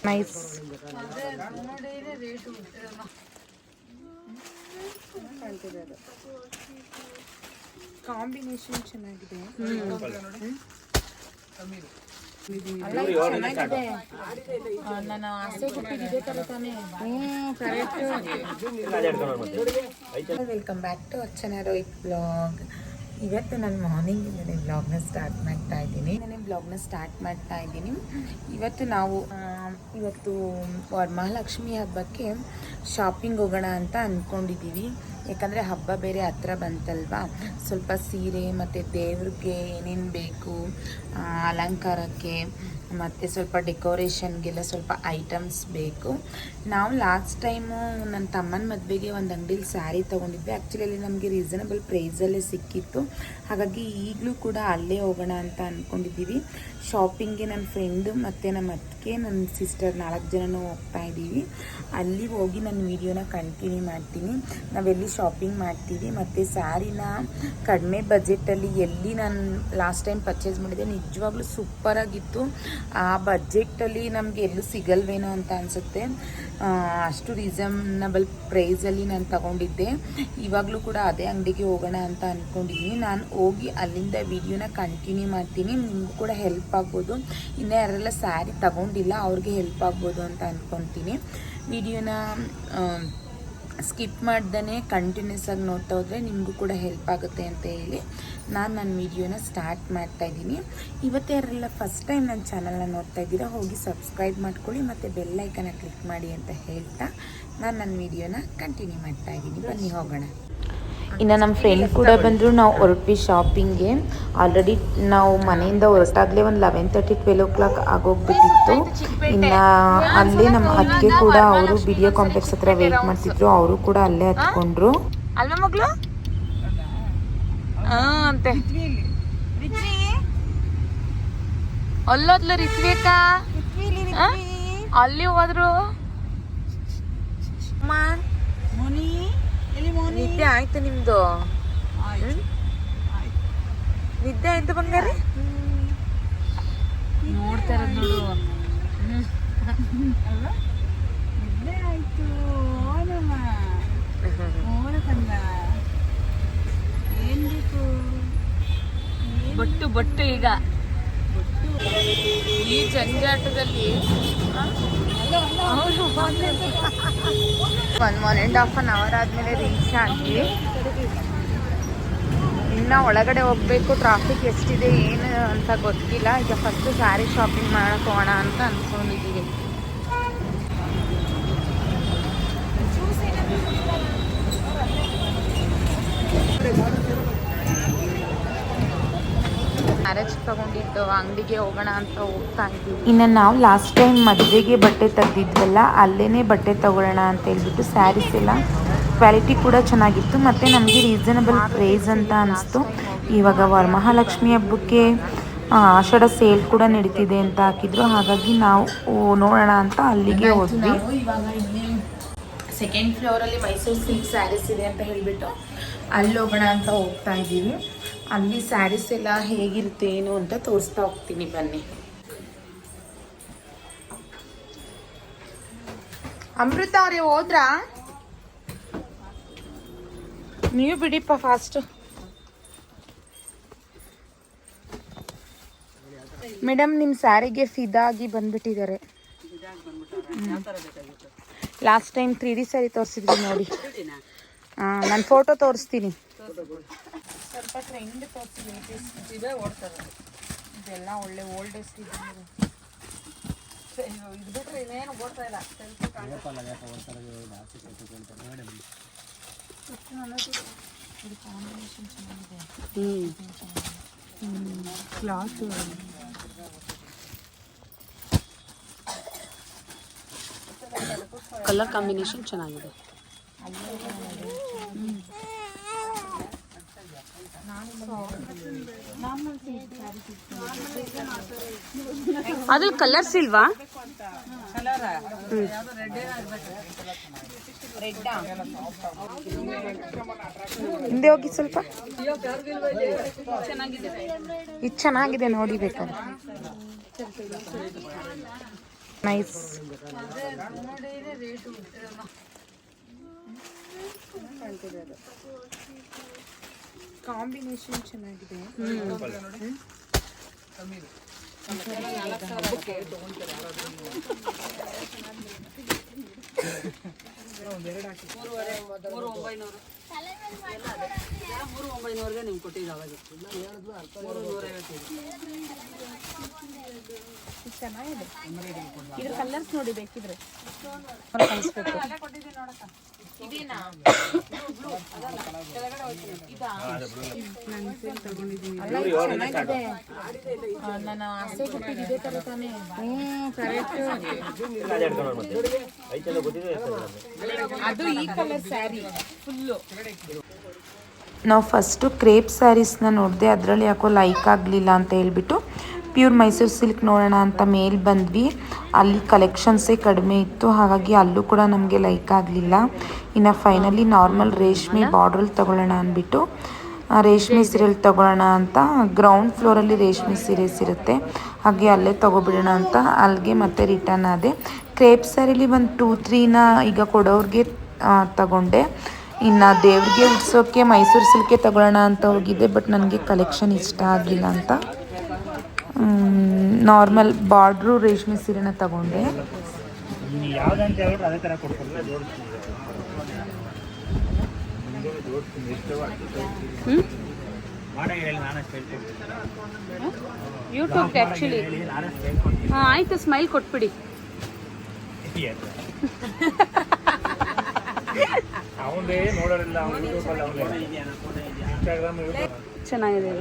Nice. Combination ಚೆನ್ನಾಗಿದೆ. ನಾನು ಆಸೆ ಕೊಟ್ಟಿದ್ದೆ ತರ ತಾನೇ. Welcome back to Archana Rohit blog. ಇವತ್ತು ನಾನು ಮಾರ್ನಿಂಗಿಂದನೇ ಬ್ಲಾಗ್ನ ಸ್ಟಾರ್ಟ್ ಮಾಡ್ತಾ ಇದ್ದೀನಿ. ಇವತ್ತು ನಾವು ವರಮಹಾಲಕ್ಷ್ಮಿ ಹಬ್ಬಕ್ಕೆ ಶಾಪಿಂಗ್ ಹೋಗೋಣ ಅಂತ ಅಂದ್ಕೊಂಡಿದ್ದೀವಿ. ಯಾಕಂದರೆ ಹಬ್ಬ ಬೇರೆ ಹತ್ರ ಬಂತಲ್ವಾ, ಸ್ವಲ್ಪ ಸೀರೆ ಮತ್ತು ದೇವ್ರಿಗೆ ಏನೇನು ಬೇಕು, ಅಲಂಕಾರಕ್ಕೆ ಮತ್ತು ಸ್ವಲ್ಪ ಡೆಕೋರೇಷನ್ಗೆಲ್ಲ ಸ್ವಲ್ಪ ಐಟಮ್ಸ್ ಬೇಕು. ನಾವು ಲಾಸ್ಟ್ ಟೈಮು ನನ್ನ ತಮ್ಮನ ಮದುವೆಗೆ ಒಂದು ಅಂಗಡಿಲಿ ಸ್ಯಾರಿ ತೊಗೊಂಡಿದ್ವಿ. ಆ್ಯಕ್ಚುಲಿ ಅಲ್ಲಿ ನಮಗೆ ರೀಸನಬಲ್ ಪ್ರೈಸಲ್ಲೇ ಸಿಕ್ಕಿತ್ತು. ಹಾಗಾಗಿ ಈಗಲೂ ಕೂಡ ಅಲ್ಲೇ ಹೋಗೋಣ ಅಂತ ಅಂದ್ಕೊಂಡಿದ್ದೀವಿ. ಶಾಪಿಂಗ್ಗೆ ನನ್ನ ಫ್ರೆಂಡು ಮತ್ತು ನಮ್ಮ ಅತ್ತಿಗೆ, ನನ್ನ ಸಿಸ್ಟರ್ 4 ಜನನೂ ಹೋಗ್ತಾ ಇದ್ದೀವಿ. ಅಲ್ಲಿ ಹೋಗಿ ನನ್ನ ವೀಡಿಯೋನ ಕಂಟಿನ್ಯೂ ಮಾಡ್ತೀನಿ. ನಾವೆಲ್ಲಿ ಶಾಪಿಂಗ್ ಮಾಡ್ತೀವಿ ಮತ್ತು ಸ್ಯಾರಿನ ಕಡಿಮೆ ಬಜೆಟಲ್ಲಿ ಎಲ್ಲಿ ನಾನು ಲಾಸ್ಟ್ ಟೈಮ್ ಪರ್ಚೇಸ್ ಮಾಡಿದ್ದೆ, ನಿಜವಾಗ್ಲೂ ಸೂಪರಾಗಿತ್ತು. ಆ ಬಜೆಟಲ್ಲಿ ನಮಗೆ ಎಲ್ಲೂ ಸಿಗಲ್ವೇನೋ ಅಂತ ಅನಿಸುತ್ತೆ. ಅಷ್ಟು ರೀಸನಬಲ್ ಪ್ರೈಸಲ್ಲಿ ನಾನು ತಗೊಂಡಿದ್ದೆ. ಇವಾಗಲೂ ಕೂಡ ಅದೇ ಅಂಗಡಿಗೆ ಹೋಗೋಣ ಅಂತ ಅಂದ್ಕೊಂಡಿದ್ದೀನಿ. ನಾನು ಹೋಗಿ ಅಲ್ಲಿಂದ ವಿಡಿಯೋನ ಕಂಟಿನ್ಯೂ ಮಾಡ್ತೀನಿ. ನಿಮಗೂ ಕೂಡ ಹೆಲ್ಪ್ ಆಗ್ಬೋದು. ಇನ್ನೂ ಯಾರೆಲ್ಲ ಸ್ಯಾರಿ ತಗೊಂಡಿಲ್ಲ ಅವ್ರಿಗೆ ಹೆಲ್ಪ್ ಆಗ್ಬೋದು ಅಂತ ಅಂದ್ಕೊತೀನಿ. ವಿಡಿಯೋನ ಸ್ಕಿಪ್ ಮಾಡ್ದೇ ಕಂಟಿನ್ಯೂಸ್ ಆಗಿ ನೋಡ್ತಾ ಹೋದರೆ ನಿಮಗೂ ಕೂಡ ಹೆಲ್ಪ್ ಆಗುತ್ತೆ ಅಂತ ಹೇಳಿ ನಾನು ನನ್ನ ವಿಡಿಯೋನ ಸ್ಟಾರ್ಟ್ ಮಾಡ್ತಾ ಇದ್ದೀನಿ. ಇವತ್ತು ಯಾರೆಲ್ಲ ಫಸ್ಟ್ ಟೈಮ್ ನನ್ನ ಚಾನಲ್ನ ನೋಡ್ತಾ ಇದ್ದೀರಾ ಹೋಗಿ ಸಬ್ಸ್ಕ್ರೈಬ್ ಮಾಡ್ಕೊಳ್ಳಿ ಮತ್ತು ಬೆಲ್ ಐಕನ್ನ ಕ್ಲಿಕ್ ಮಾಡಿ ಅಂತ ಹೇಳ್ತಾ ನಾನು ನನ್ನ ವಿಡಿಯೋನ ಕಂಟಿನ್ಯೂ ಮಾಡ್ತಾ ಇದ್ದೀನಿ. ಬನ್ನಿ ಹೋಗೋಣ. ಇನ್ನು ನಮ್ಮ ಫ್ರೆಂಡ್ ಕೂಡ ಬಂದರು. ನಾವು ಹೊರಟ್ವಿ ಶಾಪಿಂಗ್ಗೆ. ಆಲ್ರೆಡಿ ನಾವು ಮನೆಯಿಂದ ಹೊರಟಾಗಲೇ ಒಂದು 11:30 12 o'clock ಆಗೋಗ್ಬಿಟ್ಟಿತ್ತು. ಇನ್ನು ಅಲ್ಲೇ ನಮ್ಮ ಅತ್ತಿಗೆ ಕೂಡ ಅವರು ಬಿಡಿಯೋ ಕಾಂಪ್ಲೆಕ್ಸ್ ಹತ್ರ ವೆಯ್ಟ್ ಮಾಡ್ತಿದ್ರು. ಅವರು ಕೂಡ ಅಲ್ಲೇ ಹತ್ಕೊಂಡ್ರು. ಅಲ್ವಾ ಮಗಳು ಅಂತೆ ಅಲ್ಲೋದ್ಲು ರಿತ್ವಿಕಾ ಅಲ್ಲಿ ಹೋದ್ರು. ನಿದ್ದೆ ಆಯ್ತು ನಿಮ್ದು? ನಿದ್ದೆ ಆಯ್ತು ಬಂಗಾರಿ? ನೋಡ್ತಾರ ನೋಡು. ನಿದ್ದೆ ಆಯ್ತು. ಏನ್ ಬೇಕು? ಬಟ್ಟು ಈಗ ಈ ಜಂಜಾಟದಲ್ಲಿ 1.5 hour ಆದ್ಮೇಲೆ ರೀಚ್ ಆದ್ವಿ. ಇನ್ನು ಒಳಗಡೆ ಹೋಗ್ಬೇಕು. ಟ್ರಾಫಿಕ್ ಎಷ್ಟಿದೆ ಏನು ಅಂತ ಗೊತ್ತಿಲ್ಲ. ಈಗ ಫಸ್ಟ್ ಸ್ಯಾರಿ ಶಾಪಿಂಗ್ ಮಾಡಕ್ಕೆ ಹೋಗೋಣ ಅಂತ ಅಂದ್ಕೊಂಡಿದ್ದೀವಿ. ಮ್ಯಾರೇಜ್ ತಗೊಂಡಿದ್ದು ಅಂಗಡಿಗೆ ಹೋಗೋಣ ಅಂತ ಹೋಗ್ತಾ ಇದ್ದೀವಿ. ಇನ್ನು ನಾವು ಲಾಸ್ಟ್ ಟೈಮ್ ಮದುವೆಗೆ ಬಟ್ಟೆ ತೆಗ್ದಿದ್ವಲ್ಲ, ಅಲ್ಲೇ ಬಟ್ಟೆ ತಗೊಳ್ಳೋಣ ಅಂತ ಹೇಳ್ಬಿಟ್ಟು ಸ್ಯಾರೀಸ್ ಎಲ್ಲ ಕ್ವಾಲಿಟಿ ಕೂಡ ಚೆನ್ನಾಗಿತ್ತು ಮತ್ತು ನಮಗೆ ರೀಸನಬಲ್ ಪ್ರೈಸ್ ಅಂತ ಅನಿಸ್ತು. ಇವಾಗ ವರಮಹಾಲಕ್ಷ್ಮಿ ಹಬ್ಬಕ್ಕೆ ಆಷಾಢ ಸೇಲ್ ಕೂಡ ನಡೀತಿದೆ ಅಂತ ಹಾಕಿದ್ರು. ಹಾಗಾಗಿ ನಾವು ನೋಡೋಣ ಅಂತ ಅಲ್ಲಿಗೆ ಹೋದ್ವಿ. ಇವಾಗ ಇಲ್ಲಿ 2nd ಫ್ಲೋರಲ್ಲಿ ಮೈಸೂರು ಸಿಲ್ಕ್ ಸ್ಯಾರೀಸ್ ಇದೆ ಅಂತ ಹೇಳಿಬಿಟ್ಟು ಅಲ್ಲಿ ಹೋಗೋಣ ಅಂತ ಹೋಗ್ತಾ ಇದ್ದೀವಿ. ಅಲ್ಲಿ ಸ್ಯಾರೀಸ್ ಎಲ್ಲ ಹೇಗಿರುತ್ತೆ ಏನು ಅಂತ ತೋರಿಸ್ತಾ ಹೋಗ್ತೀನಿ ಬನ್ನಿ. ಅಮೃತ ಅವ್ರೆ ಹೋದ್ರಾ? ನೀವು ಬಿಡಿಪ್ಪ ಫಾಸ್ಟ್. ಮೇಡಮ್ ನಿಮ್ಮ ಸ್ಯಾರಿಗೆ ಫಿದಾಗಿ ಬಂದ್ಬಿಟ್ಟಿದ್ದಾರೆ. ಲಾಸ್ಟ್ ಟೈಮ್ 3D ಸ್ಯಾರಿ ತೋರಿಸಿದ್ವಿ ನೋಡಿ. ನಾನು ಫೋಟೋ ತೋರಿಸ್ತೀನಿ. ಸ್ವಲ್ಪ ಟ್ರೆಂಡ್ ತೋರಿಸ್ತೀನಿ. ಇದೆಲ್ಲ ಒಳ್ಳೆ ಓಲ್ಡೆಸ್ಟ್ ಇದೆ. ಕ್ಲಾತ್ ಕಲರ್ ಕಾಂಬಿನೇಷನ್ ಚೆನ್ನಾಗಿದೆ. ಅದು ಕಲರ್ಸ್ ಇಲ್ವಾ? ಹಿಂದೆ ಹೋಗಿ ಸ್ವಲ್ಪ. ಇದು ಚೆನ್ನಾಗಿದೆ ನೋಡಿ ಬೇಕಾದ್ರೆ. ನೈಸ್. ಕಾಂಬಿನೇಷನ್ ಚೆನ್ನಾಗಿದೆ. ಚೆನ್ನಾಗಿದೆ. ಇದ್ರ ಕಲರ್ಸ್ ನೋಡಿ ಬೇಕಿದ್ರೆ ನಾನು ಆಸೆ ಕೊಟ್ಟಿದ್ದೆ ತರ ತಾನೇ. ಅದು ಈ ಕಲರ್ ಸ್ಯಾರಿ ಫುಲ್ಲು. ನಾವು ಫಸ್ಟು ಕ್ರೇಪ್ ಸ್ಯಾರೀಸ್ನ ನೋಡಿದೆ, ಅದರಲ್ಲಿ ಯಾಕೋ ಲೈಕ್ ಆಗಲಿಲ್ಲ ಅಂತ ಹೇಳ್ಬಿಟ್ಟು ಪ್ಯೂರ್ ಮೈಸೂರು ಸಿಲ್ಕ್ ನೋಡೋಣ ಅಂತ ಮೇಲೆ ಬಂದ್ವಿ. ಅಲ್ಲಿ ಕಲೆಕ್ಷನ್ಸೇ ಕಡಿಮೆ ಇತ್ತು, ಹಾಗಾಗಿ ಅಲ್ಲೂ ಕೂಡ ನಮಗೆ ಲೈಕ್ ಆಗಲಿಲ್ಲ. ಇನ್ನು ಫೈನಲಿ ನಾರ್ಮಲ್ ರೇಷ್ಮೆ ಬಾರ್ಡ್ರಲ್ಲಿ ತೊಗೊಳ್ಳೋಣ ಅಂದ್ಬಿಟ್ಟು ರೇಷ್ಮೆ ಸೀರೆಯಲ್ಲಿ ತೊಗೊಳ್ಳೋಣ ಅಂತ ಗ್ರೌಂಡ್ ಫ್ಲೋರಲ್ಲಿ ರೇಷ್ಮೆ ಸೀರೆಸ್ ಇರುತ್ತೆ, ಹಾಗೆ ಅಲ್ಲೇ ತೊಗೊಬಿಡೋಣ ಅಂತ ಅಲ್ಲಿಗೆ ಮತ್ತೆ ರಿಟರ್ನ್ ಆದೆ. ಕ್ರೇಪ್ ಸ್ಯಾರಿಲಿ ಒಂದು 2-3ನ ಈಗ ಕೊಡೋರಿಗೆ ತಗೊಂಡೆ. ಇನ್ನು ದೇವ್ರಿಗೆ ಉಡ್ಸೋಕ್ಕೆ ಮೈಸೂರು ಸಿಲ್ಕೆ ತಗೊಳ್ಳೋಣ ಅಂತ ಹೋಗಿದ್ದೆ, ಬಟ್ ನನಗೆ ಕಲೆಕ್ಷನ್ ಇಷ್ಟ ಆಗಲಿಲ್ಲ ಅಂತ ನಾರ್ಮಲ್ ಬಾರ್ಡ್ರು ರೇಷ್ಮೆ ಸೀರೆನ ತಗೊಂಡೆ. ಯೂಟ್ಯೂಬ್ ಆ್ಯಕ್ಚುಲಿ ಆಯಿತು, ಸ್ಮೈಲ್ ಕೊಟ್ಬಿಡಿ. ಚೆನ್ನಾಗಿದೆ.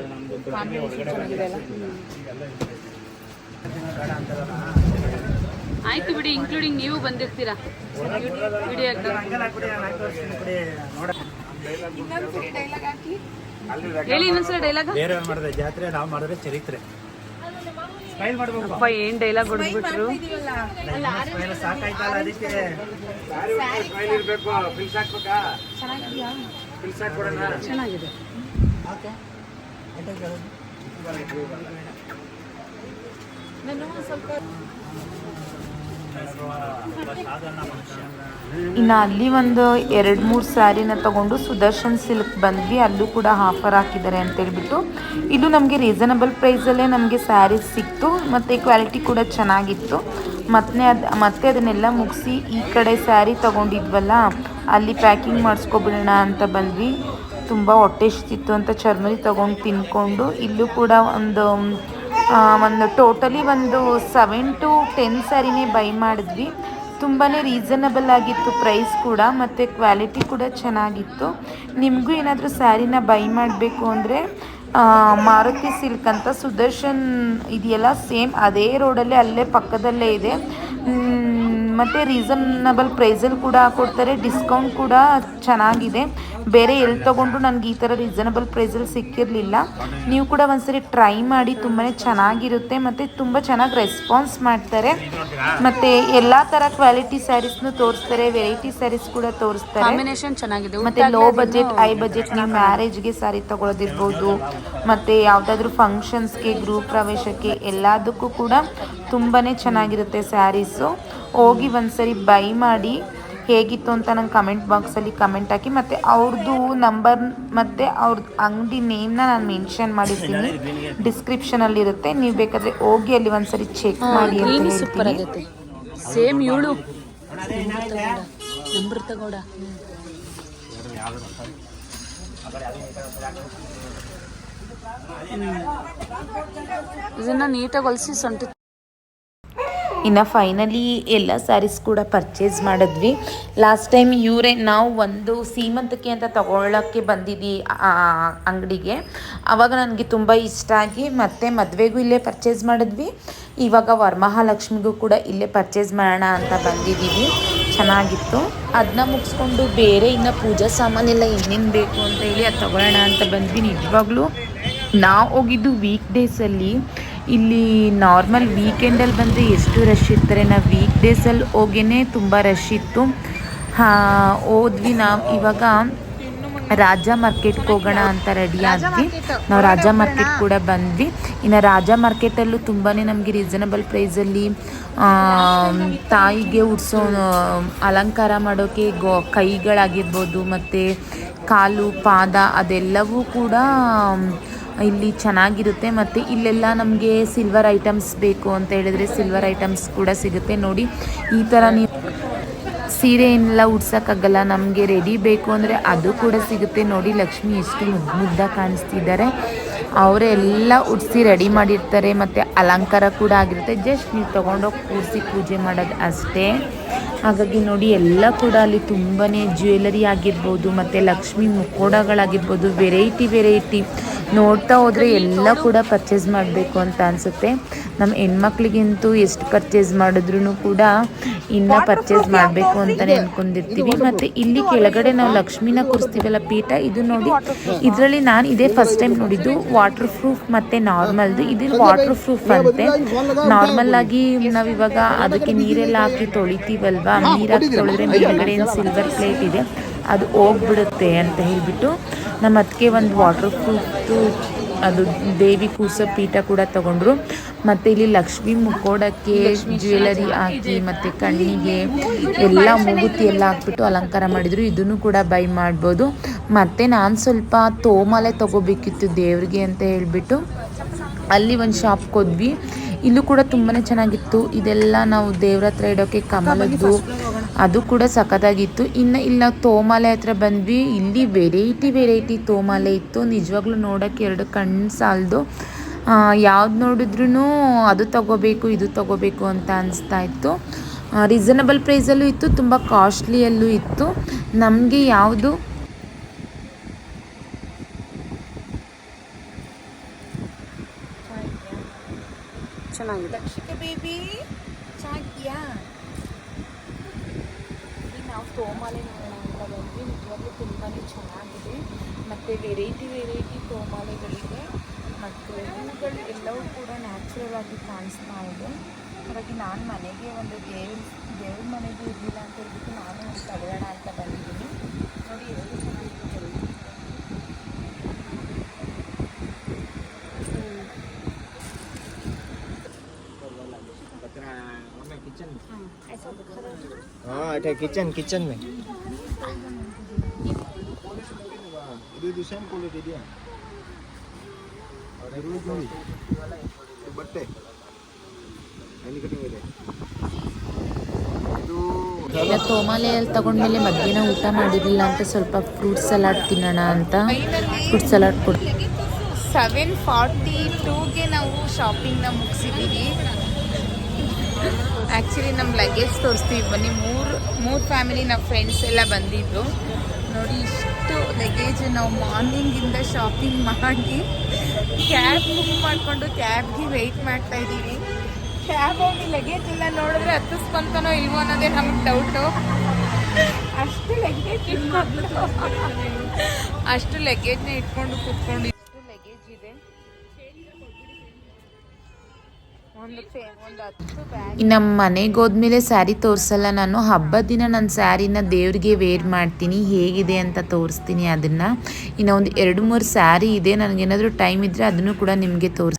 ಆಯ್ತು ಬಿಡಿ, ಇನ್ಕ್ಲೂಡಿಂಗ್ ನೀವು ಬಂದಿರ್ತೀರಾ ವಿಡಿಯೋಕ್ಕೆ. ಹೇಳಿ ಇನ್ನೊಂದ್ಸಲ ಡೈಲಾಗ್. ಜಾತ್ರೆ ನಾವು ಮಾಡಿದ್ರೆ ಚರಿತ್ರೆ. ಅಪ್ಪ ಏನ್ ಡೈಲಾಗ್ ಹೊಡೆದ್ಬಿಟ್ರು. ಚೆನ್ನಾಗಿದೆ. ಇನ್ನು ಅಲ್ಲಿ ಒಂದು 2-3 ಸ್ಯಾರಿನ ತಗೊಂಡು ಸುದರ್ಶನ್ ಸಿಲ್ಕ್ ಬಂದ್ವಿ. ಅಲ್ಲೂ ಕೂಡ ಆಫರ್ ಹಾಕಿದ್ದಾರೆ ಅಂತೇಳ್ಬಿಟ್ಟು ಇದು ನಮಗೆ ರೀಸನಬಲ್ ಪ್ರೈಸಲ್ಲೇ ನಮಗೆ ಸ್ಯಾರೀಸ್ ಸಿಕ್ತು, ಮತ್ತು ಕ್ವಾಲಿಟಿ ಕೂಡ ಚೆನ್ನಾಗಿತ್ತು. ಮತ್ತೆ ಅದನ್ನೆಲ್ಲ ಮುಗಿಸಿ ಈ ಕಡೆ ಸ್ಯಾರಿ ತೊಗೊಂಡಿದ್ವಲ್ಲ ಅಲ್ಲಿ ಪ್ಯಾಕಿಂಗ್ ಮಾಡಿಸ್ಕೊಬಿಡೋಣ ಅಂತ ಬಂದ್ವಿ. ತುಂಬ ಹೊಟ್ಟೆ ಎಷ್ಟಿತ್ತು ಅಂತ ಚರ್ಮರಿ ತೊಗೊಂಡು ತಿನ್ಕೊಂಡು ಇಲ್ಲೂ ಕೂಡ ಒಂದು ಟೋಟಲಿ ಒಂದು 7 to 10 ಸ್ಯಾರಿನೇ ಬೈ ಮಾಡಿದ್ವಿ. ತುಂಬಾ ರೀಸನಬಲ್ ಆಗಿತ್ತು ಪ್ರೈಸ್ ಕೂಡ, ಮತ್ತು ಕ್ವಾಲಿಟಿ ಕೂಡ ಚೆನ್ನಾಗಿತ್ತು. ನಿಮಗೂ ಏನಾದರೂ ಸ್ಯಾರಿನ ಬೈ ಮಾಡಬೇಕು ಅಂದರೆ ಮಾರುತಿ ಸಿಲ್ಕ್ ಅಂತ ಸುದರ್ಶನ್ ಇದೆಯಲ್ಲ, ಸೇಮ್ ಅದೇ ರೋಡಲ್ಲೇ ಅಲ್ಲೇ ಪಕ್ಕದಲ್ಲೇ ಇದೆ, ಮತ್ತು ರೀಸನಬಲ್ ಪ್ರೈಸಲ್ಲಿ ಕೂಡ ಕೊಡ್ತಾರೆ. ಡಿಸ್ಕೌಂಟ್ ಕೂಡ ಚೆನ್ನಾಗಿದೆ. ಬೇರೆ ಎಲ್ಲಿ ತೊಗೊಂಡ್ರು ನನಗೆ ಈ ಥರ ರೀಸನಬಲ್ ಪ್ರೈಸಲ್ಲಿ ಸಿಕ್ಕಿರಲಿಲ್ಲ. ನೀವು ಕೂಡ ಒಂದ್ಸರಿ ಟ್ರೈ ಮಾಡಿ, ತುಂಬಾ ಚೆನ್ನಾಗಿರುತ್ತೆ ಮತ್ತು ತುಂಬ ಚೆನ್ನಾಗಿ ರೆಸ್ಪಾನ್ಸ್ ಮಾಡ್ತಾರೆ. ಮತ್ತು ಎಲ್ಲ ಥರ ಕ್ವಾಲಿಟಿ ಸ್ಯಾರೀಸ್ನು ತೋರಿಸ್ತಾರೆ, ವೆರೈಟಿ ಸ್ಯಾರೀಸ್ ಕೂಡ ತೋರಿಸ್ತಾರೆ. ಕಾಂಬಿನೇಷನ್ ಚೆನ್ನಾಗಿದೆ. ಮತ್ತು ಲೋ ಬಜೆಟ್ ಹೈ ಬಜೆಟ್ ನೀವು ಮ್ಯಾರೇಜ್ಗೆ ಸ್ಯಾರಿ ತೊಗೊಳೋದಿರ್ಬೋದು, ಮತ್ತು ಯಾವುದಾದ್ರೂ ಫಂಕ್ಷನ್ಸ್ಗೆ ಗೃಹ ಪ್ರವೇಶಕ್ಕೆ ಎಲ್ಲದಕ್ಕೂ ಕೂಡ ತುಂಬಾ ಚೆನ್ನಾಗಿರುತ್ತೆ ಸ್ಯಾರೀಸು. ಹೋಗಿ ಒಂದ್ಸರಿ ಬೈ ಮಾಡಿ ಹೇಗಿತ್ತು ಅಂತ ನಂಗೆ ಕಮೆಂಟ್ ಬಾಕ್ಸಲ್ಲಿ ಕಮೆಂಟ್ ಹಾಕಿ, ಮತ್ತು ಅವ್ರದ್ದು ನಂಬರ್ ಮತ್ತು ಅವ್ರದ್ದು ಅಂಗಡಿ ನೇಮ್ನ ನಾನು ಮೆನ್ಷನ್ ಮಾಡಿರ್ತೀನಿ, ಡಿಸ್ಕ್ರಿಪ್ಷನಲ್ಲಿರುತ್ತೆ. ನೀವು ಬೇಕಾದರೆ ಹೋಗಿ ಅಲ್ಲಿ ಒಂದ್ಸರಿ ಚೆಕ್ ಮಾಡಿ ಅಂತ ಹೇಳ್ತೀನಿ. ಸೇಮ್ ಇವಳು ನಂಬರ್ ತಗೋಡ. ಇದನ್ನು ನೀಟಾಗಿ ಹೊಲಿಸಿ ಸೊಂಟ. ಇನ್ನು ಫೈನಲಿ ಎಲ್ಲ ಸ್ಯಾರೀಸ್ ಕೂಡ ಪರ್ಚೇಸ್ ಮಾಡಿದ್ವಿ. ಲಾಸ್ಟ್ ಟೈಮ್ ನಾವು ಒಂದು ಸೀಮಂತಕ್ಕೆ ಅಂತ ತಗೊಳ್ಳೋಕ್ಕೆ ಬಂದಿದ್ವಿ ಅಂಗಡಿಗೆ. ಆವಾಗ ನನಗೆ ತುಂಬ ಇಷ್ಟ ಆಗಿ ಮತ್ತೆ ಮದುವೆಗೂ ಇಲ್ಲೇ ಪರ್ಚೇಸ್ ಮಾಡಿದ್ವಿ. ಇವಾಗ ವರಮಹಾಲಕ್ಷ್ಮಿಗೂ ಕೂಡ ಇಲ್ಲೇ ಪರ್ಚೇಸ್ ಮಾಡೋಣ ಅಂತ ಬಂದಿದ್ದೀವಿ. ಚೆನ್ನಾಗಿತ್ತು. ಅದನ್ನ ಮುಗಿಸ್ಕೊಂಡು ಬೇರೆ ಇನ್ನು ಪೂಜಾ ಸಾಮಾನೆಲ್ಲ ಏನೇನು ಬೇಕು ಅಂತ ಹೇಳಿ ಅದು ತಗೊಳ್ಳೋಣ ಅಂತ ಬಂದ್ವಿ. ನಿಜವಾಗ್ಲೂ ನಾವು ಹೋಗಿದ್ದು ವೀಕ್ ಡೇಸಲ್ಲಿ. ಇಲ್ಲಿ ನಾರ್ಮಲ್ ವೀಕೆಂಡಲ್ಲಿ ಬಂದರೆ ಎಷ್ಟು ರಶ್ ಇರ್ತಾರೆ, ನಾವು ವೀಕ್ ಡೇಸಲ್ಲಿ ಹೋಗೇ ತುಂಬ ರಶ್ ಇತ್ತು. ಹೋದ್ವಿ ನಾವು. ಇವಾಗ ರಾಜ ಮಾರ್ಕೆಟ್ಗೆ ಹೋಗೋಣ ಅಂತ ರೆಡಿ ಆದ್ವಿ. ನಾವು ರಾಜ ಮಾರ್ಕೆಟ್ ಕೂಡ ಬಂದ್ವಿ. ಇನ್ನು ರಾಜ ಮಾರ್ಕೆಟಲ್ಲೂ ತುಂಬಾ ನಮಗೆ ರೀಸನಬಲ್ ಪ್ರೈಸಲ್ಲಿ ತಾಯಿಗೆ ಉಡ್ಸೋ ಅಲಂಕಾರ ಮಾಡೋಕ್ಕೆ ಕೈಗಳಾಗಿರ್ಬೋದು ಮತ್ತು ಕಾಲು ಪಾದ ಅದೆಲ್ಲವೂ ಕೂಡ ಇಲ್ಲಿ ಚೆನ್ನಾಗಿರುತ್ತೆ. ಮತ್ತು ಇಲ್ಲೆಲ್ಲ ನಮಗೆ ಸಿಲ್ವರ್ ಐಟಮ್ಸ್ ಬೇಕು ಅಂತ ಹೇಳಿದ್ರೆ ಸಿಲ್ವರ್ ಐಟಮ್ಸ್ ಕೂಡ ಸಿಗುತ್ತೆ. ನೋಡಿ ಈ ಥರ ನೀವು ಸೀರೆ ಏನೆಲ್ಲ ಉಡ್ಸೋಕ್ಕಾಗಲ್ಲ, ನಮಗೆ ರೆಡಿ ಬೇಕು ಅಂದರೆ ಅದು ಕೂಡ ಸಿಗುತ್ತೆ. ನೋಡಿ ಲಕ್ಷ್ಮಿ ಎಷ್ಟು ಮುದ್ದಾಗಿ ಕಾಣಿಸ್ತಿದ್ದಾರೆ. ಅವರೆಲ್ಲ ಉಡಿಸಿ ರೆಡಿ ಮಾಡಿರ್ತಾರೆ ಮತ್ತು ಅಲಂಕಾರ ಕೂಡ ಆಗಿರುತ್ತೆ. ಜಸ್ಟ್ ನೀವು ತೊಗೊಂಡೋಗಿ ಕೂರಿಸಿ ಪೂಜೆ ಮಾಡೋದು ಅಷ್ಟೇ. ಹಾಗಾಗಿ ನೋಡಿ ಎಲ್ಲ ಕೂಡ ಅಲ್ಲಿ ತುಂಬಾ ಜ್ಯುವೆಲರಿ ಆಗಿರ್ಬೋದು ಮತ್ತು ಲಕ್ಷ್ಮಿ ಮುಕ್ಕೋಡಗಳಾಗಿರ್ಬೋದು, ವೆರೈಟಿ ನೋಡ್ತಾ ಹೋದರೆ ಎಲ್ಲ ಕೂಡ ಪರ್ಚೇಸ್ ಮಾಡಬೇಕು ಅಂತ ಅನಿಸುತ್ತೆ. ನಮ್ಮ ಹೆಣ್ಮಕ್ಳಿಗಂತೂ ಎಷ್ಟು ಪರ್ಚೇಸ್ ಮಾಡಿದ್ರೂ ಕೂಡ ಇನ್ನು ಪರ್ಚೇಸ್ ಮಾಡಬೇಕು ಅಂತಲೇ ಅಂದ್ಕೊಂಡಿರ್ತೀವಿ. ಮತ್ತು ಇಲ್ಲಿ ಕೆಳಗಡೆ ನಾವು ಲಕ್ಷ್ಮಿನ ಕೂರಿಸ್ತೀವಲ್ಲ ಪೀಠ, ಇದು ನೋಡಿ ಇದರಲ್ಲಿ ನಾನು ಇದೇ ಫಸ್ಟ್ ಟೈಮ್ ನೋಡಿದ್ದು. ವಾಟರ್ ಪ್ರೂಫ್ ಮತ್ತು ನಾರ್ಮಲ್ದು. ಇದು ವಾಟರ್ ಪ್ರೂಫ್ ಅಂತೆ. ನಾರ್ಮಲ್ ಆಗಿ ನಾವಿವಾಗ ಅದಕ್ಕೆ ನೀರೆಲ್ಲ ಹಾಕಿ ತೊಳಿತೀವಲ್ವಾ, ನೀರು ಹಾಕಿ ತೊಳೆದ್ರೆ ಮೇಲ್ಗಡೆ ಏನು ಸಿಲ್ವರ್ ಪ್ಲೇಟ್ ಇದೆ ಅದು ಹೋಗ್ಬಿಡುತ್ತೆ ಅಂತ ಹೇಳಿಬಿಟ್ಟು ನಮ್ಮ ಅದಕ್ಕೆ ಒಂದು ವಾಟರ್ ಪ್ರೂಫ್ದು ಅದು ದೇವಿ ಕೂರಿಸೋ ಪೀಠ ಕೂಡ ತಗೊಂಡ್ರು. ಮತ್ತು ಇಲ್ಲಿ ಲಕ್ಷ್ಮಿ ಮುಕ್ಕೋಡಕ್ಕೆ ಜ್ಯುವೆಲರಿ ಹಾಕಿ ಮತ್ತು ಕಣ್ಣಿಗೆ ಎಲ್ಲ ಮೂಗುತಿ ಎಲ್ಲ ಹಾಕ್ಬಿಟ್ಟು ಅಲಂಕಾರ ಮಾಡಿದರು. ಇದನ್ನು ಕೂಡ ಬೈ ಮಾಡ್ಬೋದು. ಮತ್ತು ನಾನು ಸ್ವಲ್ಪ ತೋಮಾಲೆ ತೊಗೋಬೇಕಿತ್ತು ದೇವ್ರಿಗೆ ಅಂತ ಹೇಳಿಬಿಟ್ಟು ಅಲ್ಲಿ ಒಂದು ಶಾಪ್ಗೆ ಹೋದ್ವಿ. ಇಲ್ಲೂ ಕೂಡ ತುಂಬಾ ಚೆನ್ನಾಗಿತ್ತು. ಇದೆಲ್ಲ ನಾವು ದೇವ್ರ ಹತ್ರ ಇಡೋಕ್ಕೆ ಕಮಲದ್ದು, ಅದು ಕೂಡ ಸಖತ್ತಾಗಿತ್ತು. ಇನ್ನು ಇಲ್ಲ ತೋಮಾಲೆ ಹತ್ರ ಬಂದ್ವಿ. ಇಲ್ಲಿ ವೆರೈಟಿ ತೋಮಾಲೆ ಇತ್ತು. ನಿಜವಾಗ್ಲೂ ನೋಡೋಕ್ಕೆ ಎರಡು ಕಣ್ಣು ಸಾಲದು. ಯಾವ್ದು ನೋಡಿದ್ರೂ ಅದು ತಗೋಬೇಕು ಇದು ತಗೋಬೇಕು ಅಂತ ಅನಿಸ್ತಾ ಇತ್ತು. ರೀಸನಬಲ್ ಪ್ರೈಸಲ್ಲೂ ಇತ್ತು, ತುಂಬ ಕಾಸ್ಟ್ಲಿಯಲ್ಲೂ ಇತ್ತು. ನಮಗೆ ಯಾವುದು ಚೆನ್ನಾಗಿದೆ. ಬೇಬಿ ಚೆನ್ನಾಗಿದೆಯಾ? ನಾವು ತೋಮಾಲೆ ನೋಡೋಣ ಅಂತ ಬಂದ್ವಿ. ನಿಜವಾಗ್ಲೂ ತುಂಬಾ ಚೆನ್ನಾಗಿದೆ. ಮತ್ತು ವೆರೈಟಿ ತೋಮಾಲೆಗಳಿವೆ ಮತ್ತು ಹೂಗಳು ಎಲ್ಲವೂ ಕೂಡ ನ್ಯಾಚುರಲ್ ಆಗಿ ಕಾಣಿಸ್ತಾ ಇದೆ. ಹಾಗಾಗಿ ನಾನು ಮನೆಗೆ ಒಂದು ದೇವ್ರ ಮನೆಗೆ ಇರಲಿಲ್ಲ ಅಂತ ಹೇಳ್ಬಿಟ್ಟು ನಾನು ಒಂದು ತಗೊಳ್ಳೋಣ ಅಂತ ಬಂದಿದ್ದೀನಿ. ನೋಡಿ ಎಷ್ಟು ಚೆನ್ನಾಗಿದೆ. हाँ अठे किचन में ಇದು ಸೇಮ್ ಕ್ವಾಲಿಟಿ ಇದೆಯಾ? ಬಟ್ಟೆ ಎಲ್ಲಿ ಕಟಿಂಗ್ ಇದೆ ಇದು ತೋಮಾಲೆಯಲ್ಲಿ ತಗೊಂಡ್ಮೇಲೆ ಮಧ್ಯಾಹ್ನ ಊಟ ಮಾಡಿರಲಿಲ್ಲ ಅಂತ ಸ್ವಲ್ಪ ಫ್ರೂಟ್ ಸಲಾಡ್ ತಿನ್ನೋಣ ಅಂತ ಫ್ರೂಟ್ ಸಲಾಡ್ ಕೊಟ್ಟು 7:42ಗೆ ನಾವು ಶಾಪಿಂಗ್ನ ಮುಗಿಸಿದ್ದೀವಿ. ಆ್ಯಕ್ಚುಲಿ ನಮ್ಮ ಲಗೇಜ್ ತೋರಿಸ್ತೀವಿ ಬನ್ನಿ. ಮೂರು ಫ್ಯಾಮಿಲಿ ನಮ್ಮ ಫ್ರೆಂಡ್ಸ್ ಎಲ್ಲ ಬಂದಿದ್ರು. ನೋಡಿ ಇಷ್ಟು ಲಗೇಜ್ ನಾವು ಮಾರ್ನಿಂಗಿಂದ ಶಾಪಿಂಗ್ ಮಾಡಿ ಕ್ಯಾಬ್ ಬುಕ್ ಮಾಡಿಕೊಂಡು ಕ್ಯಾಬ್ಗೆ ವೆಯ್ಟ್ ಮಾಡ್ತಾ ಇದ್ದೀವಿ. ಕ್ಯಾಬ್ ಹೋಗಿ ಲಗೇಜ್ ಎಲ್ಲ ನೋಡಿದ್ರೆ ಹತ್ತಿಸ್ಕೊಂತಾನೋ ಇಲ್ವೋ ಅನ್ನೋದೇ ನಮ್ಗೆ ಡೌಟು. ಅಷ್ಟು ಲಗೇಜ್ನ ಇಟ್ಕೊಂಡು ಕೂತ್ಕೊಂಡು ಇಷ್ಟು ಲಗೇಜ್ ಇದೆ. ನಮ್ಮ ಮನೆಗೆ ಹೋದ್ಮೇಲೆ ಸ್ಯಾರಿ ತೋರಿಸಲ್ಲ ನಾನು. ಹಬ್ಬದ ದಿನ ನನ್ನ ಸ್ಯಾರಿನ ದೇವ್ರಿಗೆ ವೇರ್ ಮಾಡ್ತೀನಿ, ಹೇಗಿದೆ ಅಂತ ತೋರಿಸ್ತೀನಿ ಅದನ್ನು. ಇನ್ನು ಒಂದು 2-3 ಸ್ಯಾರಿ ಇದೆ. ನನಗೇನಾದರೂ ಟೈಮ್ ಇದ್ದರೆ ಅದನ್ನು ಕೂಡ ನಿಮಗೆ